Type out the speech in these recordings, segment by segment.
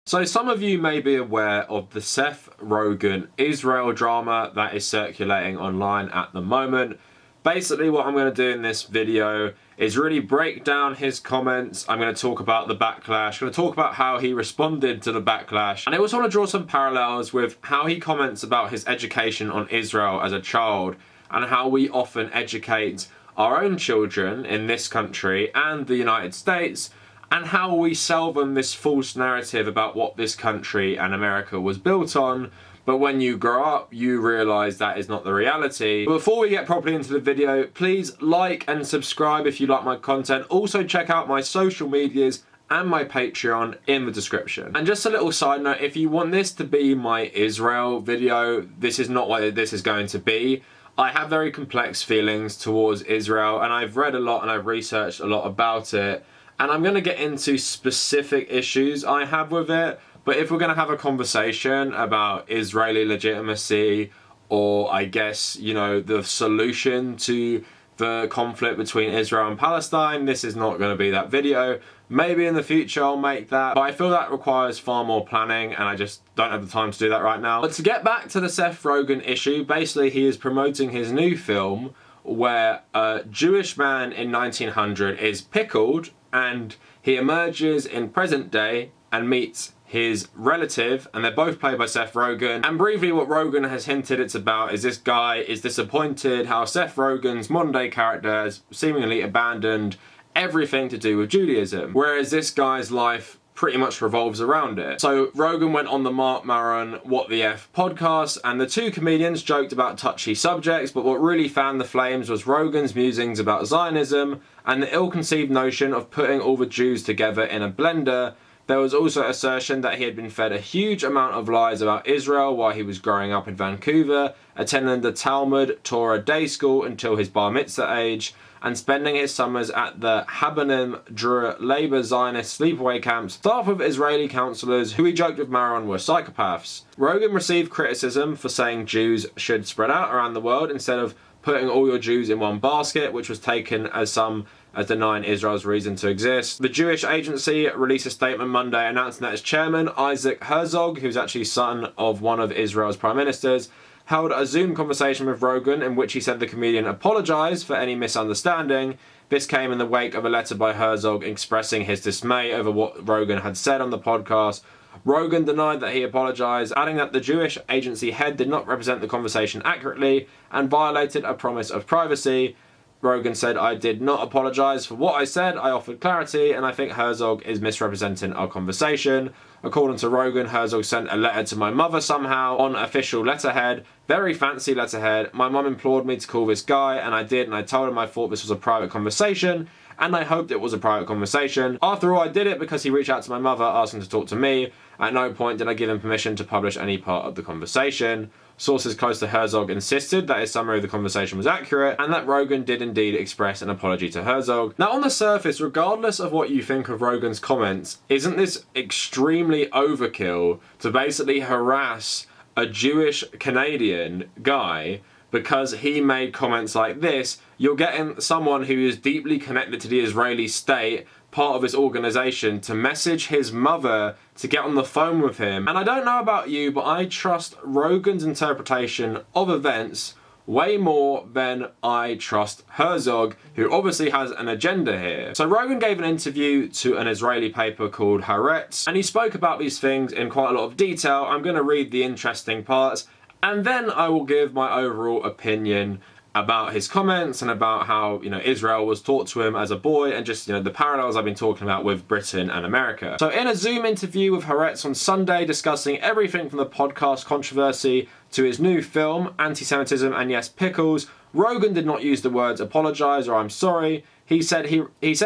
So some of you may be aware of the Seth Rogen Israel drama that is circulating online at the moment. Basically what I'm going to do in this video is really break down his comments. I'm going to talk about the backlash. I'm going to talk about how he responded to the backlash. And I also want to draw some parallels with how he comments about his education on Israel as a child and how we often educate our own children in this country and the United States, and how we sell them this false narrative about what this country and America was built on. But when you grow up, you realise that is not the reality. But before we get properly into the video, please like and subscribe if you like my content. Also check out my social medias and my Patreon in the description. And just a little side note, if you want this to be my Israel video, this is not what this is going to be. I have very complex feelings towards Israel, and I've read a lot and I've researched a lot about it. And I'm going to get into specific issues I have with it, but if we're going to have a conversation about Israeli legitimacy, or I guess, you know, the solution to the conflict between Israel and Palestine, this is not going to be that video. Maybe in the future I'll make that, but I feel that requires far more planning, and I just don't have the time to do that right now. But to get back to the Seth Rogen issue, basically he is promoting his new film where a Jewish man in 1900 is pickled, and he emerges in present day and meets his relative, and they're both played by Seth Rogen. And briefly what Rogen has hinted it's about is this guy is disappointed how Seth Rogen's modern day character has seemingly abandoned everything to do with Judaism, whereas this guy's life pretty much revolves around it. So Rogen went on the Mark Maron What the F podcast, and the two comedians joked about touchy subjects, but what really fanned the flames was Rogen's musings about Zionism and the ill-conceived notion of putting all the Jews together in a blender. There was also assertion that he had been fed a huge amount of lies about Israel while he was growing up in Vancouver, attending the Talmud Torah day school until his bar mitzvah age, and spending his summers at the Habanim Drur Labour Zionist sleepaway camps, staffed with Israeli counsellors who he joked with Maron were psychopaths. Rogen received criticism for saying Jews should spread out around the world instead of putting all your Jews in one basket, which was taken as denying Israel's reason to exist. The Jewish Agency released a statement Monday announcing that its chairman, Isaac Herzog, who's actually son of one of Israel's prime ministers, held a Zoom conversation with Rogen in which he said the comedian apologised for any misunderstanding. This came in the wake of a letter by Herzog expressing his dismay over what Rogen had said on the podcast. Rogen denied that he apologised, adding that the Jewish Agency head did not represent the conversation accurately and violated a promise of privacy. Rogen said, "I did not apologise for what I said, I offered clarity, and I think Herzog is misrepresenting our conversation." According to Rogen, Herzog sent a letter to my mother somehow on official letterhead, very fancy letterhead. My mum implored me to call this guy, and I did, and I told him I thought this was a private conversation, and I hoped it was a private conversation. After all, I did it because he reached out to my mother asking to talk to me. At no point did I give him permission to publish any part of the conversation. Sources close to Herzog insisted that his summary of the conversation was accurate, and that Rogen did indeed express an apology to Herzog. Now on the surface, regardless of what you think of Rogen's comments, isn't this extremely overkill to basically harass a Jewish Canadian guy because he made comments like this? You're getting someone who is deeply connected to the Israeli state, part of his organisation, to message his mother to get on the phone with him. And I don't know about you, but I trust Rogen's interpretation of events way more than I trust Herzog, who obviously has an agenda here. So Rogen gave an interview to an Israeli paper called Haaretz, and he spoke about these things in quite a lot of detail. I'm going to read the interesting parts, and then I will give my overall opinion about his comments and about how, you know, Israel was taught to him as a boy, and just, you know, the parallels I've been talking about with Britain and America. So in a Zoom interview with Haaretz on Sunday, discussing everything from the podcast controversy to his new film, anti-Semitism and yes, pickles, Rogen did not use the words apologise or I'm sorry. He said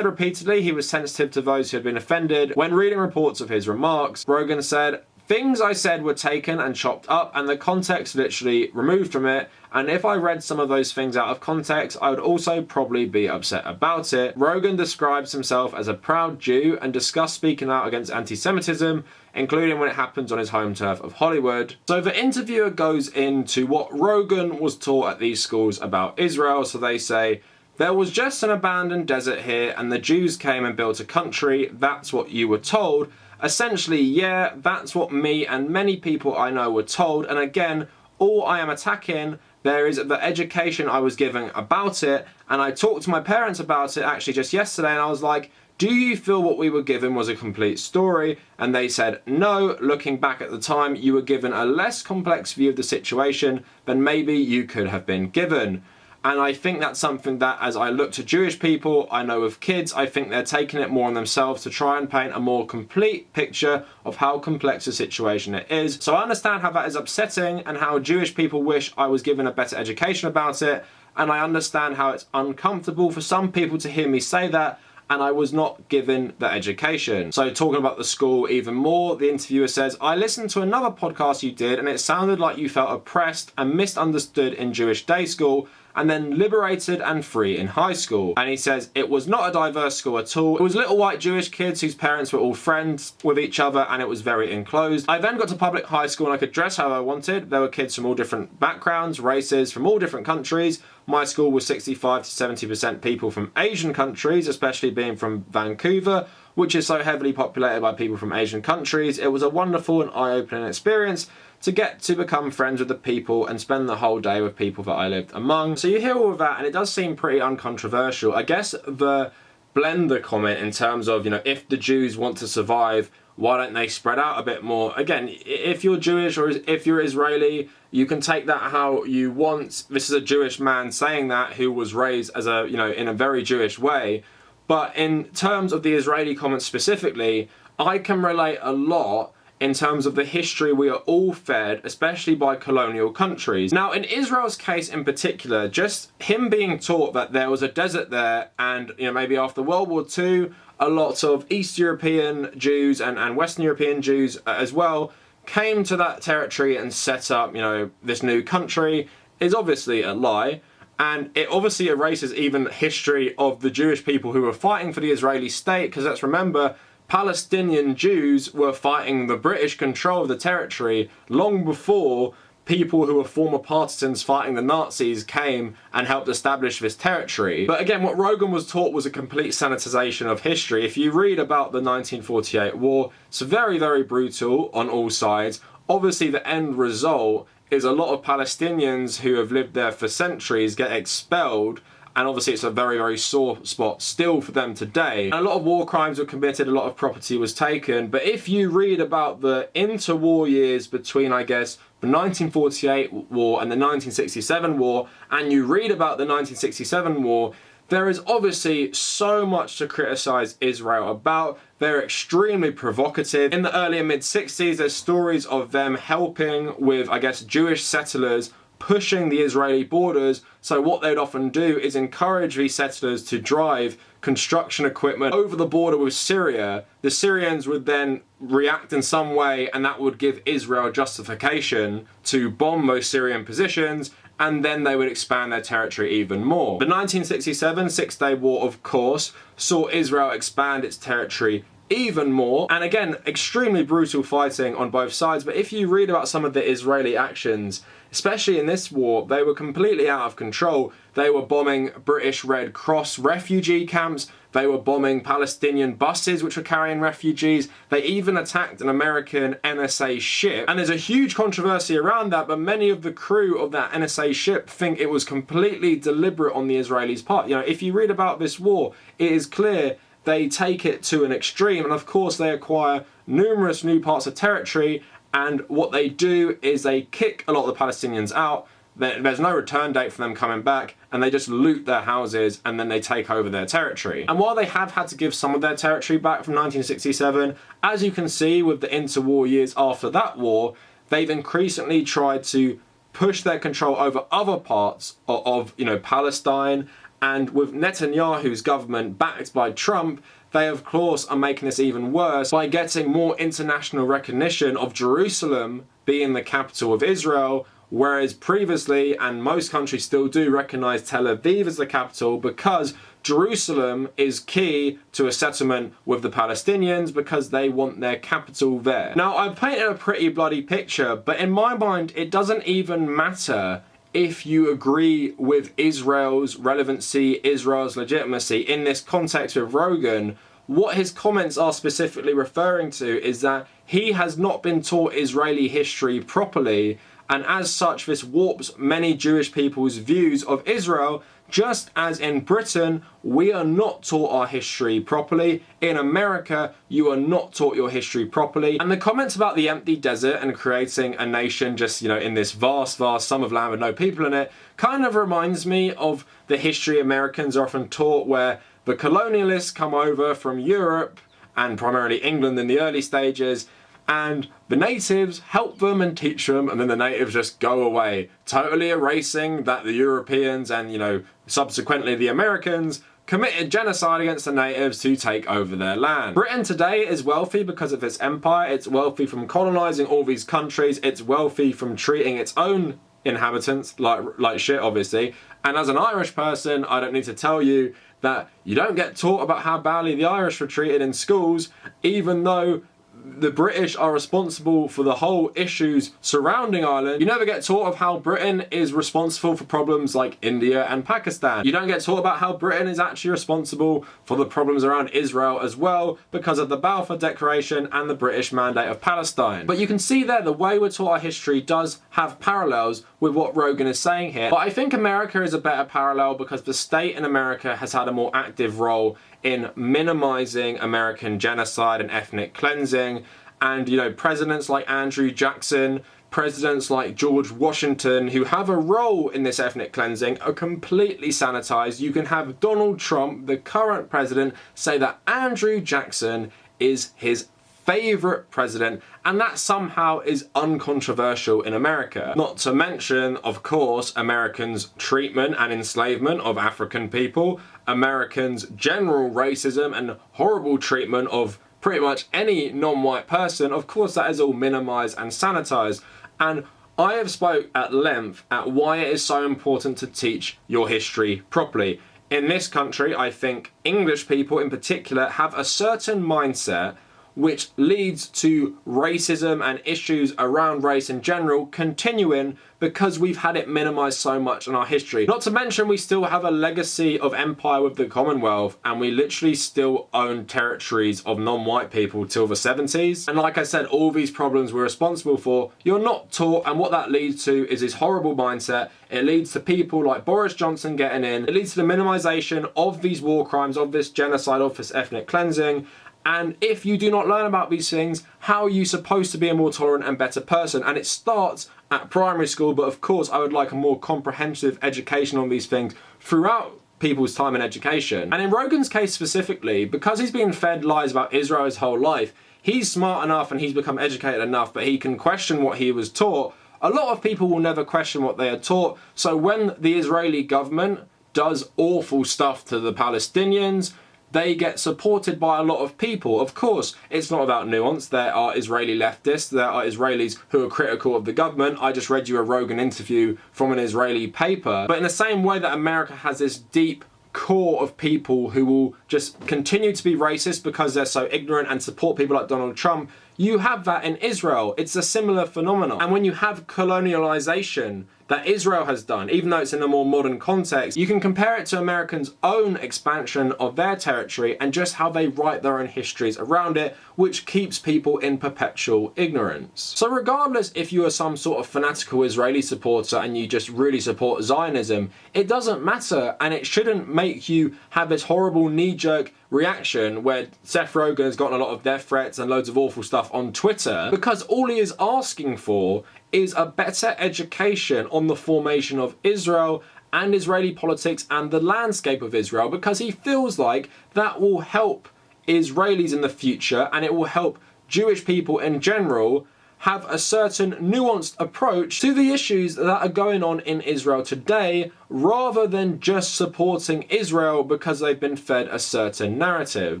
repeatedly he was sensitive to those who had been offended. When reading reports of his remarks, Rogen said, "Things I said were taken and chopped up and the context literally removed from it, and if I read some of those things out of context, I would also probably be upset about it." Rogen describes himself as a proud Jew and discussed speaking out against anti-Semitism, including when it happens on his home turf of Hollywood. So the interviewer goes into what Rogen was taught at these schools about Israel. So they say, "There was just an abandoned desert here and the Jews came and built a country, that's what you were told. Essentially, yeah, that's what me and many people I know were told, and again, all I am attacking there is the education I was given about it, and I talked to my parents about it actually just yesterday, and I was like, do you feel what we were given was a complete story? And they said, no, looking back at the time, you were given a less complex view of the situation than maybe you could have been given. And I think that's something that, as I look to Jewish people, I know of kids, I think they're taking it more on themselves to try and paint a more complete picture of how complex a situation it is. So I understand how that is upsetting and how Jewish people wish I was given a better education about it. And I understand how it's uncomfortable for some people to hear me say that, and I was not given the education. So talking about the school even more, the interviewer says, I listened to another podcast you did and it sounded like you felt oppressed and misunderstood in Jewish day school and then liberated and free in high school. And he says, it was not a diverse school at all. It was little white Jewish kids whose parents were all friends with each other and it was very enclosed. I then got to public high school and I could dress how I wanted. There were kids from all different backgrounds, races, from all different countries. My school was 65 to 70% people from Asian countries, especially being from Vancouver, which is so heavily populated by people from Asian countries. It was a wonderful and eye-opening experience to get to become friends with the people and spend the whole day with people that I lived among. So you hear all of that and it does seem pretty uncontroversial. I guess the blender comment in terms of, if the Jews want to survive, why don't they spread out a bit more? Again, if you're Jewish or if you're Israeli, you can take that how you want. This is a Jewish man saying that who was raised as a, in a very Jewish way. But in terms of the Israeli comments specifically, I can relate a lot in terms of the history we are all fed, especially by colonial countries. Now, in Israel's case in particular, just him being taught that there was a desert there and, maybe after World War II, a lot of East European Jews and Western European Jews as well came to that territory and set up, this new country is obviously a lie. And it obviously erases even history of the Jewish people who were fighting for the Israeli state, because let's remember, Palestinian Jews were fighting the British control of the territory long before people who were former partisans fighting the Nazis came and helped establish this territory. But again, what Rogan was taught was a complete sanitization of history. If you read about the 1948 war, it's very, very brutal on all sides. Obviously, the end result is a lot of Palestinians who have lived there for centuries get expelled, and obviously it's a very, very sore spot still for them today. And a lot of war crimes were committed, a lot of property was taken, but if you read about the interwar years between, I guess, the 1948 war and the 1967 war, and you read about the 1967 war, there is obviously so much to criticize Israel about. They're extremely provocative. In the early and mid-60s, there's stories of them helping with, I guess, Jewish settlers pushing the Israeli borders. So what they'd often do is encourage these settlers to drive construction equipment over the border with Syria. The Syrians would then react in some way, and that would give Israel justification to bomb those Syrian positions, and then they would expand their territory even more. The 1967 Six-Day War, of course, saw Israel expand its territory even more, and again, extremely brutal fighting on both sides. But if you read about some of the Israeli actions, especially in this war, they were completely out of control. They were bombing British Red Cross refugee camps. They were bombing Palestinian buses which were carrying refugees. They even attacked an American NSA ship. And there's a huge controversy around that, but many of the crew of that NSA ship think it was completely deliberate on the Israelis' part. If you read about this war, it is clear they take it to an extreme, and of course they acquire numerous new parts of territory, and what they do is they kick a lot of the Palestinians out. There's no return date for them coming back, and they just loot their houses and then they take over their territory. And while they have had to give some of their territory back from 1967, as you can see with the interwar years after that war, they've increasingly tried to push their control over other parts of Palestine. And with Netanyahu's government backed by Trump, they of course are making this even worse by getting more international recognition of Jerusalem being the capital of Israel, whereas previously, and most countries still do, recognize Tel Aviv as the capital because Jerusalem is key to a settlement with the Palestinians because they want their capital there. Now, I've painted a pretty bloody picture, but in my mind, it doesn't even matter if you agree with Israel's relevancy, Israel's legitimacy. In this context with Rogan, what his comments are specifically referring to is that he has not been taught Israeli history properly, and as such this warps many Jewish people's views of Israel, just as in Britain we are not taught our history properly. In America you are not taught your history properly. And the comments about the empty desert and creating a nation just, you know, in this vast sum of land with no people in it kind of reminds me of the history Americans are often taught, where the colonialists come over from Europe and primarily England in the early stages, and the natives help them and teach them, and then the natives just go away, totally erasing that the Europeans and, you know, subsequently the Americans committed genocide against the natives to take over their land. Britain today is wealthy because of its empire. It's wealthy from colonizing all these countries. It's wealthy from treating its own inhabitants like shit, obviously. And as an Irish person, I don't need to tell you that you don't get taught about how badly the Irish were treated in schools, even though the British are responsible for the whole issues surrounding Ireland. You never get taught of how Britain is responsible for problems like India and Pakistan. You don't get taught about how Britain is actually responsible for the problems around Israel as well, because of the Balfour Declaration and the British Mandate of Palestine. But you can see there the way we're taught our history does have parallels with what Rogan is saying here. But I think America is a better parallel because the state in America has had a more active role in minimizing American genocide and ethnic cleansing. And, you know, presidents like Andrew Jackson, presidents like George Washington, who have a role in this ethnic cleansing, are completely sanitized. You can have Donald Trump, the current president, say that Andrew Jackson is his favorite president, and that somehow is uncontroversial in America. Not to mention, of course, Americans' treatment and enslavement of African people, Americans' general racism and horrible treatment of pretty much any non-white person. Of course, that is all minimized and sanitized. And I have spoke at length at why it is so important to teach your history properly. In this country, I think English people in particular have a certain mindset which leads to racism and issues around race in general continuing because we've had it minimized so much in our history. Not to mention we still have a legacy of empire with the Commonwealth, and we literally still own territories of non-white people till the 70s. And like I said, all these problems we're responsible for, you're not taught, and what that leads to is this horrible mindset. It leads to people like Boris Johnson getting in. It leads to the minimization of these war crimes, of this genocide, of this ethnic cleansing. And if you do not learn about these things, how are you supposed to be a more tolerant and better person? And it starts at primary school, but of course I would like a more comprehensive education on these things throughout people's time in education. And in Rogan's case specifically, because he's been fed lies about Israel his whole life, he's smart enough and he's become educated enough, but he can question what he was taught. A lot of people will never question what they are taught. So when the Israeli government does awful stuff to the Palestinians, they get supported by a lot of people. Of course, it's not about nuance. There are Israeli leftists, there are Israelis who are critical of the government. I just read you a Rogan interview from an Israeli paper. But in the same way that America has this deep core of people who will just continue to be racist because they're so ignorant and support people like Donald Trump, you have that in Israel. It's a similar phenomenon. And when you have colonialization that Israel has done, even though it's in a more modern context, you can compare it to Americans' own expansion of their territory and just how they write their own histories around it, which keeps people in perpetual ignorance. So regardless if you are some sort of fanatical Israeli supporter and you just really support Zionism, it doesn't matter, and it shouldn't make you have this horrible knee-jerk reaction where Seth Rogen has gotten a lot of death threats and loads of awful stuff on Twitter, because all he is asking for is a better education on the formation of Israel and Israeli politics and the landscape of Israel, because he feels like that will help Israelis in the future and it will help Jewish people in general have a certain nuanced approach to the issues that are going on in Israel today, rather than just supporting Israel because they've been fed a certain narrative.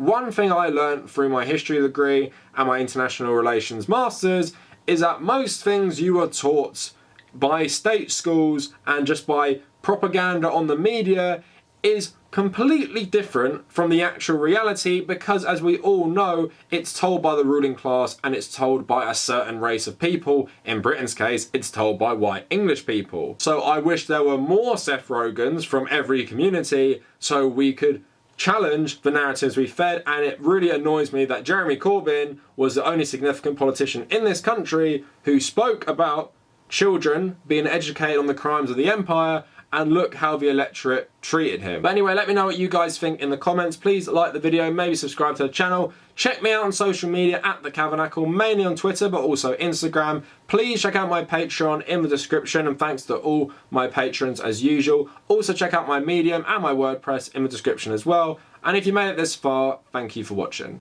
One thing I learned through my history degree and my international relations masters is that most things you are taught by state schools and just by propaganda on the media is completely different from the actual reality, because as we all know, it's told by the ruling class and it's told by a certain race of people. In Britain's case, it's told by white English people. So I wish there were more Seth Rogens from every community so we could challenge the narratives we fed, and it really annoys me that Jeremy Corbyn was the only significant politician in this country who spoke about children being educated on the crimes of the empire, and look how the electorate treated him. But anyway, let me know what you guys think in the comments. Please like the video, maybe subscribe to the channel. Check me out on social media at the Kavernacle, mainly on Twitter, but also Instagram. Please check out my Patreon in the description, and thanks to all my patrons as usual. Also check out my Medium and my WordPress in the description as well. And if you made it this far, thank you for watching.